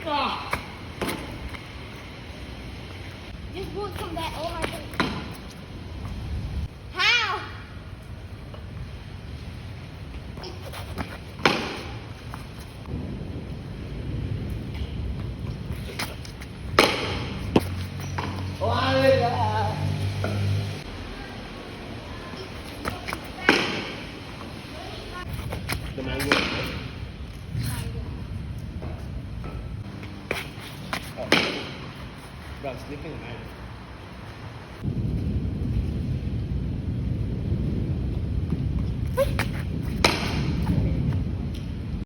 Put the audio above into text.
Ah. Just want some of that old hard. How? The mango. Oh. Bro, sleeping at night.